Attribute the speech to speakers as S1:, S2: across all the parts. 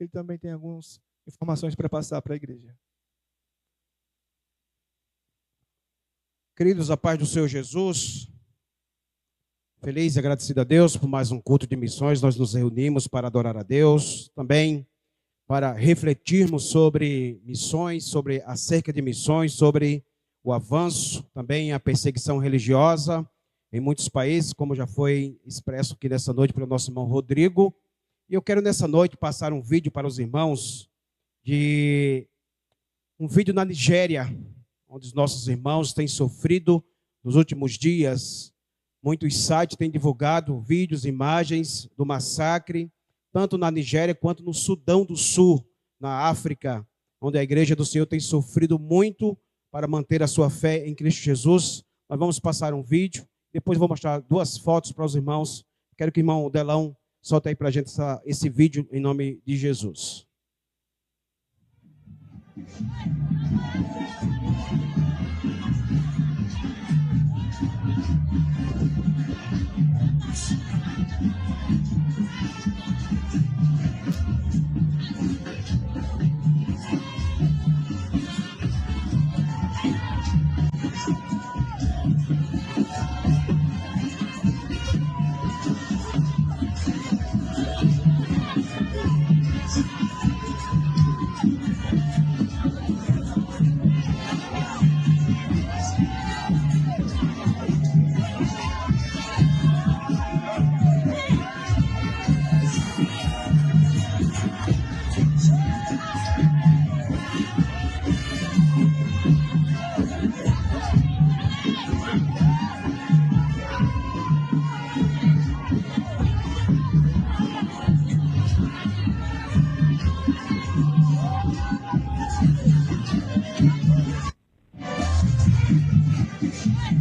S1: ele também tem algumas informações para passar para a igreja.
S2: Queridos, a paz do Senhor Jesus, feliz e agradecido a Deus por mais um culto de missões. Nós nos reunimos para adorar a Deus, também para refletirmos sobre missões, sobre acerca de missões, sobre o avanço, também a perseguição religiosa em muitos países, como já foi expresso aqui nessa noite pelo nosso irmão Rodrigo. E eu quero nessa noite passar um vídeo para os irmãos, um vídeo na Nigéria, onde os nossos irmãos têm sofrido nos últimos dias. Muitos sites têm divulgado vídeos, imagens do massacre, tanto na Nigéria quanto no Sudão do Sul, na África, onde a igreja do Senhor tem sofrido muito para manter a sua fé em Cristo Jesus. Nós vamos passar um vídeo, depois vou mostrar duas fotos para os irmãos. Quero que o irmão Delão solte aí para a gente esse vídeo em nome de Jesus.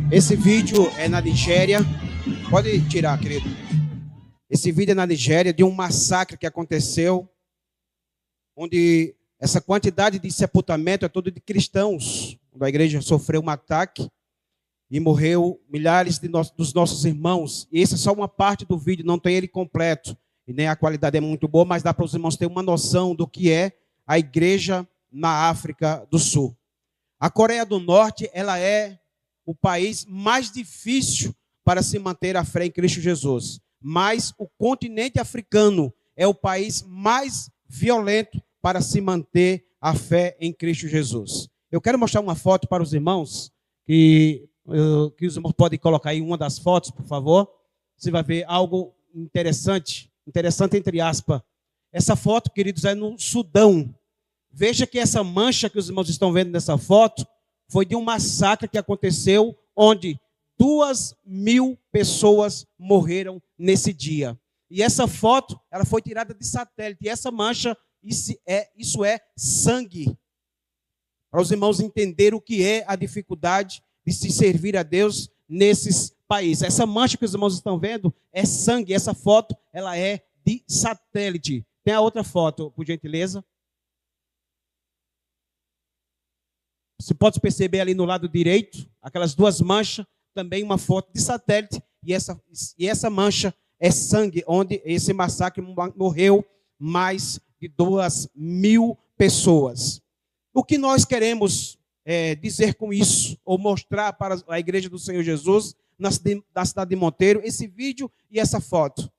S2: Esse vídeo é na Nigéria. Pode tirar, querido. Esse vídeo é na Nigéria de um massacre que aconteceu, onde essa quantidade de sepultamento é toda de cristãos. Onde a igreja sofreu um ataque e morreu milhares dos nossos irmãos. E essa é só uma parte do vídeo, não tem ele completo. E nem a qualidade é muito boa, mas dá para os irmãos terem uma noção do que é a igreja na África do Sul. A Coreia do Norte, ela é o país mais difícil para se manter a fé em Cristo Jesus. Mas o continente africano é o país mais violento para se manter a fé em Cristo Jesus. Eu quero mostrar uma foto para os irmãos, que os irmãos podem colocar aí uma das fotos, por favor. Você vai ver algo interessante entre aspas. Essa foto, queridos, é no Sudão. Veja que essa mancha que os irmãos estão vendo nessa foto foi de um massacre que aconteceu, onde 2.000 pessoas morreram nesse dia. E essa foto, ela foi tirada de satélite. E essa mancha, isso é sangue. Para os irmãos entenderem o que é a dificuldade de se servir a Deus nesses países. Essa mancha que os irmãos estão vendo é sangue. Essa foto, ela é de satélite. Tem a outra foto, por gentileza. Você pode perceber ali no lado direito, aquelas duas manchas, também uma foto de satélite, e essa mancha é sangue, onde esse massacre morreu mais de 2.000 pessoas. O que nós queremos dizer com isso, ou mostrar para a igreja do Senhor Jesus, na cidade de Monteiro, esse vídeo e essa foto?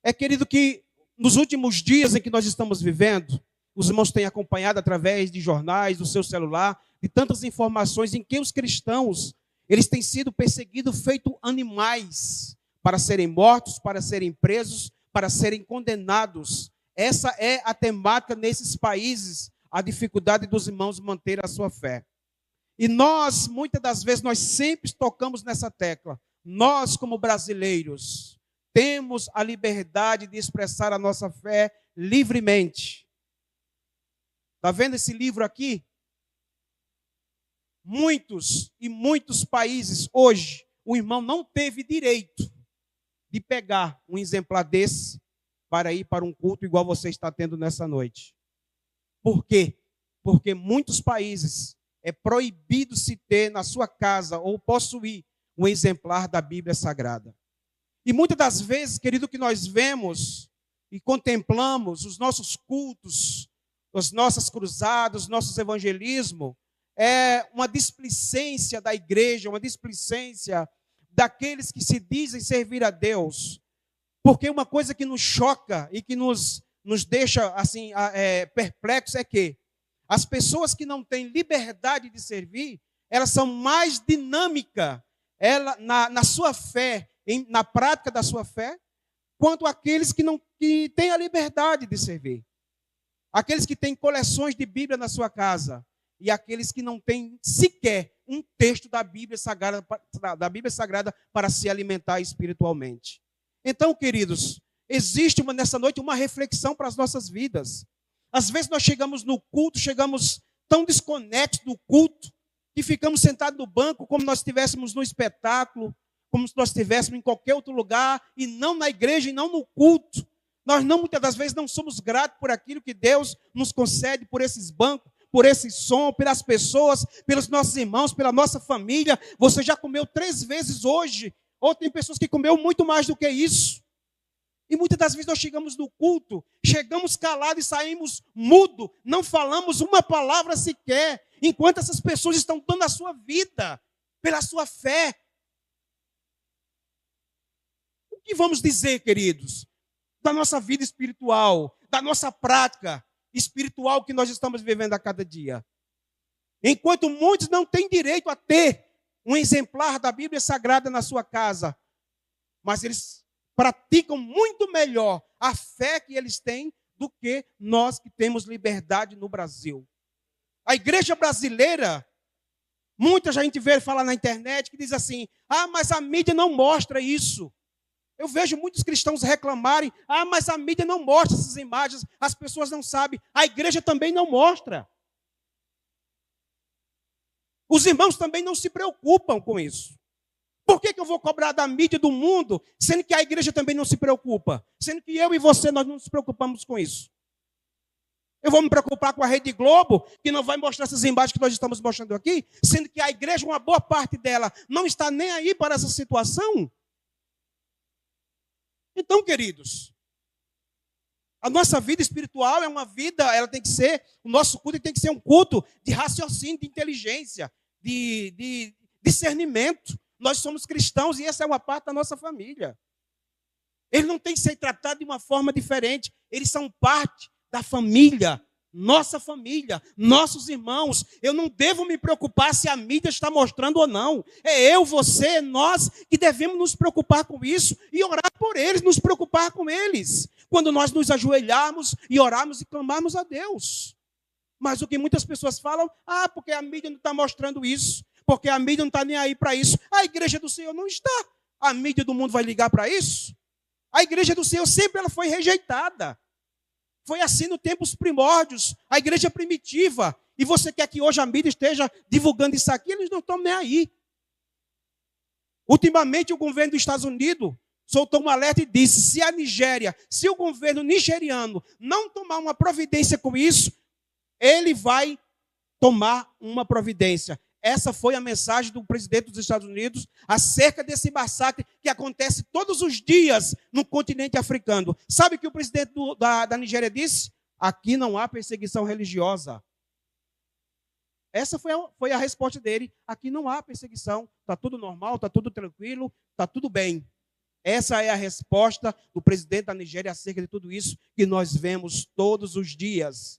S2: É, querido, que nos últimos dias em que nós estamos vivendo, os irmãos têm acompanhado através de jornais, do seu celular, de tantas informações em que os cristãos, eles têm sido perseguidos, feito animais, para serem mortos, para serem presos, para serem condenados. Essa é a temática nesses países, a dificuldade dos irmãos manter a sua fé. E nós, muitas das vezes, nós sempre tocamos nessa tecla. Nós, como brasileiros, temos a liberdade de expressar a nossa fé livremente. Está vendo esse livro aqui? Muitos países hoje, o irmão não teve direito de pegar um exemplar desse para ir para um culto igual você está tendo nessa noite. Por quê? Porque muitos países é proibido se ter na sua casa ou possuir um exemplar da Bíblia Sagrada. E muitas das vezes, querido, que nós vemos e contemplamos os nossos cultos, as nossas cruzadas, os nossos evangelismos, é uma displicência da igreja, uma displicência daqueles que se dizem servir a Deus. Porque uma coisa que nos choca e que nos deixa assim perplexos é que as pessoas que não têm liberdade de servir, elas são mais dinâmicas na sua fé, na prática da sua fé, quanto aqueles que têm a liberdade de servir. Aqueles que têm coleções de Bíblia na sua casa e aqueles que não têm sequer um texto da Bíblia Sagrada para se alimentar espiritualmente. Então, queridos, existe nessa noite uma reflexão para as nossas vidas. Às vezes nós chegamos no culto, chegamos tão desconexos do culto, que ficamos sentados no banco como nós estivéssemos no espetáculo, como se nós estivéssemos em qualquer outro lugar, e não na igreja, e não no culto. Nós muitas das vezes não somos gratos por aquilo que Deus nos concede, por esses bancos, por esse som, pelas pessoas, pelos nossos irmãos, pela nossa família. Você já comeu 3 vezes hoje, ou tem pessoas que comeu muito mais do que isso. E muitas das vezes nós chegamos no culto, chegamos calados e saímos mudo, não falamos uma palavra sequer, enquanto essas pessoas estão dando a sua vida pela sua fé. O que vamos dizer, queridos, da nossa vida espiritual, da nossa prática espiritual que nós estamos vivendo a cada dia? Enquanto muitos não têm direito a ter um exemplar da Bíblia Sagrada na sua casa, mas eles praticam muito melhor a fé que eles têm do que nós que temos liberdade no Brasil. A igreja brasileira, muita gente vê falar na internet que diz assim: mas a mídia não mostra isso. Eu vejo muitos cristãos reclamarem: mas a mídia não mostra essas imagens, as pessoas não sabem. A igreja também não mostra. Os irmãos também não se preocupam com isso. Por que eu vou cobrar da mídia do mundo, sendo que a igreja também não se preocupa? Sendo que eu e você, nós não nos preocupamos com isso. Eu vou me preocupar com a Rede Globo, que não vai mostrar essas imagens que nós estamos mostrando aqui, sendo que a igreja, uma boa parte dela, não está nem aí para essa situação? Então, queridos, a nossa vida espiritual é uma vida, ela tem que ser, o nosso culto tem que ser um culto de raciocínio, de inteligência, de discernimento. Nós somos cristãos e essa é uma parte da nossa família. Eles não têm que ser tratados de uma forma diferente. Eles são parte da família, nossa família, nossos irmãos. Eu não devo me preocupar se a mídia está mostrando ou não. É eu, você, nós que devemos nos preocupar com isso e orar por eles, nos preocupar com eles. Quando nós nos ajoelharmos e orarmos e clamarmos a Deus. Mas o que muitas pessoas falam: porque a mídia não está mostrando isso. Porque a mídia não está nem aí para isso. A igreja do Senhor não está. A mídia do mundo vai ligar para isso? A igreja do Senhor sempre ela foi rejeitada. Foi assim nos tempos primórdios, a igreja primitiva. E você quer que hoje a mídia esteja divulgando isso aqui? Eles não estão nem aí. Ultimamente o governo dos Estados Unidos soltou um alerta e disse: se o governo nigeriano não tomar uma providência com isso, ele vai tomar uma providência. Essa foi a mensagem do presidente dos Estados Unidos acerca desse massacre que acontece todos os dias no continente africano. Sabe o que o presidente da Nigéria disse? Aqui não há perseguição religiosa. Essa foi a resposta dele. Aqui não há perseguição. Está tudo normal, está tudo tranquilo, está tudo bem. Essa é a resposta do presidente da Nigéria acerca de tudo isso que nós vemos todos os dias.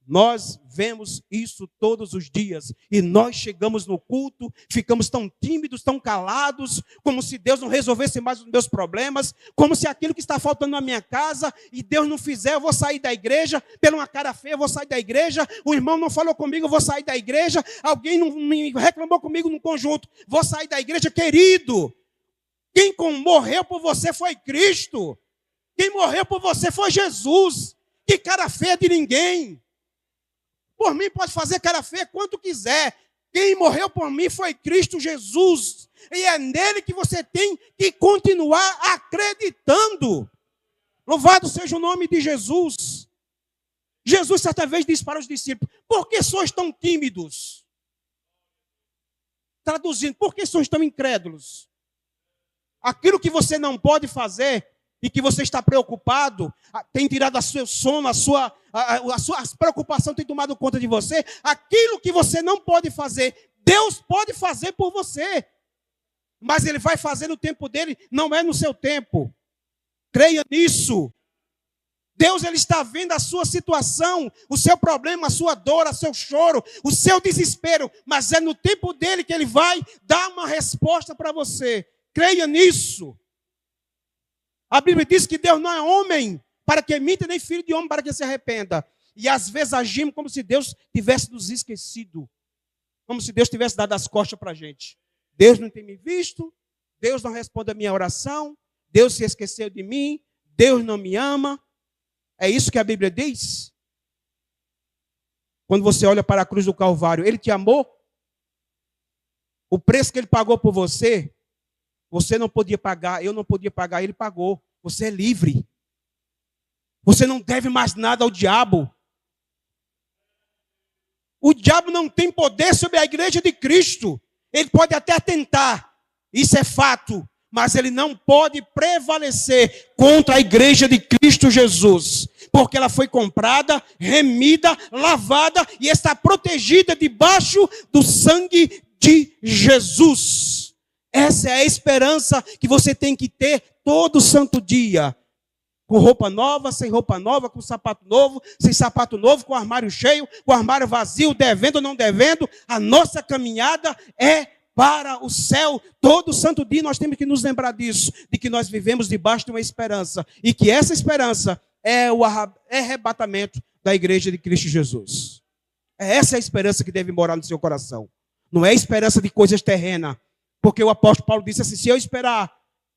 S2: Nós vemos isso todos os dias. E nós chegamos no culto, ficamos tão tímidos, tão calados, como se Deus não resolvesse mais os meus problemas, como se aquilo que está faltando na minha casa e Deus não fizer, eu vou sair da igreja, pela uma cara feia eu vou sair da igreja, o irmão não falou comigo, eu vou sair da igreja, alguém não reclamou comigo no conjunto, vou sair da igreja. Querido, quem morreu por você foi Cristo. Quem morreu por você foi Jesus. Que cara feia de ninguém. Por mim pode fazer cara feia quanto quiser. Quem morreu por mim foi Cristo Jesus. E é nele que você tem que continuar acreditando. Louvado seja o nome de Jesus. Jesus certa vez disse para os discípulos: por que sois tão tímidos? Traduzindo, por que sois tão incrédulos? Aquilo que você não pode fazer, e que você está preocupado, tem tirado o seu sono, a sua preocupação tem tomado conta de você, aquilo que você não pode fazer, Deus pode fazer por você. Mas Ele vai fazer no tempo dele, não é no seu tempo. Creia nisso. Deus, Ele está vendo a sua situação, o seu problema, a sua dor, o seu choro, o seu desespero, mas é no tempo dele que Ele vai dar uma resposta para você. Creia nisso. A Bíblia diz que Deus não é homem para que minta, nem filho de homem para que se arrependa. E às vezes agimos como se Deus tivesse nos esquecido. Como se Deus tivesse dado as costas para a gente. Deus não tem me visto, Deus não responde a minha oração, Deus se esqueceu de mim, Deus não me ama. É isso que a Bíblia diz? Quando você olha para a cruz do Calvário, Ele te amou? O preço que Ele pagou por você, você não podia pagar, eu não podia pagar, Ele pagou. Você é livre. Você não deve mais nada ao diabo. O diabo não tem poder sobre a igreja de Cristo. Ele pode até tentar, isso é fato, mas ele não pode prevalecer contra a igreja de Cristo Jesus, porque ela foi comprada, remida, lavada e está protegida debaixo do sangue de Jesus. Essa é a esperança que você tem que ter todo santo dia. Com roupa nova, sem roupa nova, com sapato novo, sem sapato novo, com armário cheio, com armário vazio, devendo ou não devendo, a nossa caminhada é para o céu. Todo santo dia nós temos que nos lembrar disso, de que nós vivemos debaixo de uma esperança, e que essa esperança é o arrebatamento da igreja de Cristo Jesus. É essa a esperança que deve morar no seu coração. Não é a esperança de coisas terrenas, porque o apóstolo Paulo disse assim, se eu esperar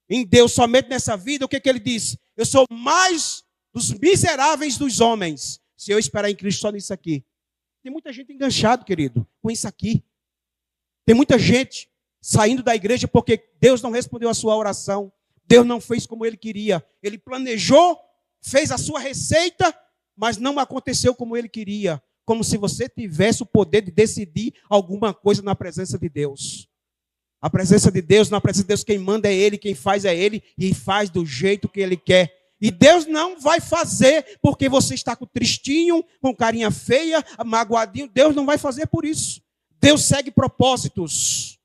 S2: em Deus somente nessa vida, o que ele disse? Eu sou mais dos miseráveis dos homens, se eu esperar em Cristo só nisso aqui. Tem muita gente enganchado, querido, com isso aqui. Tem muita gente saindo da igreja porque Deus não respondeu a sua oração. Deus não fez como Ele queria. Ele planejou, fez a sua receita, mas não aconteceu como Ele queria. Como se você tivesse o poder de decidir alguma coisa na presença de Deus. A presença de Deus, na presença de Deus, quem manda é Ele, quem faz é Ele, e faz do jeito que Ele quer. E Deus não vai fazer porque você está com tristinho, com carinha feia, magoadinho. Deus não vai fazer por isso. Deus segue propósitos.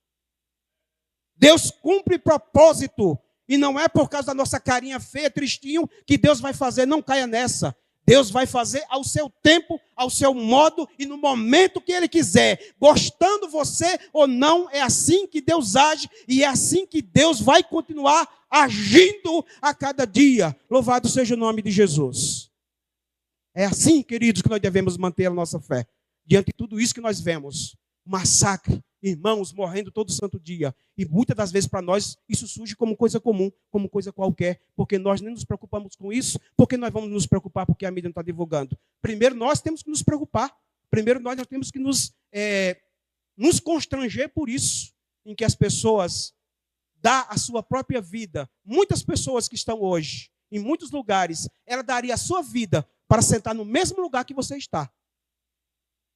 S2: Deus cumpre propósito. E não é por causa da nossa carinha feia, tristinho, que Deus vai fazer. Não caia nessa. Deus vai fazer ao seu tempo, ao seu modo e no momento que Ele quiser. Gostando você ou não, é assim que Deus age e é assim que Deus vai continuar agindo a cada dia. Louvado seja o nome de Jesus. É assim, queridos, que nós devemos manter a nossa fé. Diante de tudo isso que nós vemos, massacre, irmãos morrendo todo santo dia. E muitas das vezes para nós isso surge como coisa comum, como coisa qualquer, porque nós nem nos preocupamos com isso, porque nós vamos nos preocupar porque a mídia não está divulgando. Primeiro nós temos que nos preocupar, primeiro nós temos que nos constranger por isso, em que as pessoas dão a sua própria vida. Muitas pessoas que estão hoje, em muitos lugares, ela daria a sua vida para sentar no mesmo lugar que você está.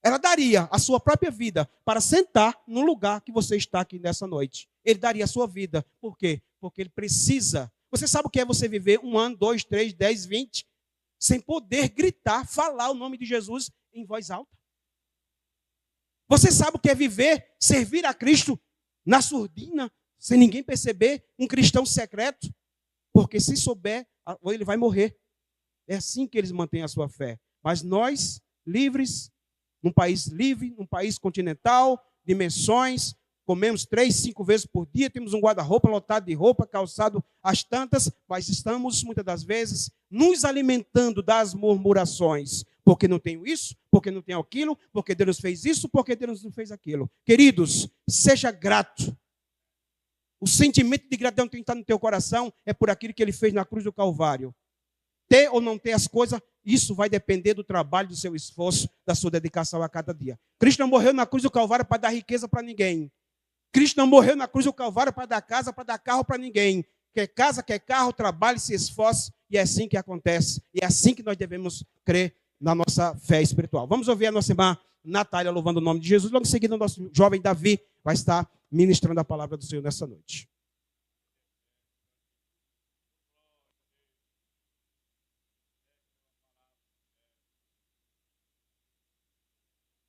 S2: Ela daria a sua própria vida para sentar no lugar que você está aqui nessa noite. Ele daria a sua vida. Por quê? Porque ele precisa. Você sabe o que é você viver 1 ano, 2, 3, 10, 20, sem poder gritar, falar o nome de Jesus em voz alta? Você sabe o que é viver, servir a Cristo na surdina, sem ninguém perceber, um cristão secreto? Porque se souber, ele vai morrer. É assim que eles mantêm a sua fé. Mas nós, livres, num país livre, num país continental, dimensões, comemos 3, 5 vezes por dia, temos um guarda-roupa lotado de roupa, calçado às tantas, mas estamos, muitas das vezes, nos alimentando das murmurações. Porque não tenho isso, porque não tenho aquilo, porque Deus fez isso, porque Deus não fez aquilo. Queridos, seja grato. O sentimento de gratidão que tem que estar no teu coração é por aquilo que Ele fez na cruz do Calvário. Ter ou não ter as coisas, isso vai depender do trabalho, do seu esforço, da sua dedicação a cada dia. Cristo não morreu na cruz do Calvário para dar riqueza para ninguém. Cristo não morreu na cruz do Calvário para dar casa, para dar carro para ninguém. Quer casa, quer carro, trabalhe, se esforce, e é assim que acontece. E é assim que nós devemos crer na nossa fé espiritual. Vamos ouvir a nossa irmã Natália louvando o nome de Jesus. Logo em seguida, o nosso jovem Davi vai estar ministrando a palavra do Senhor nessa noite.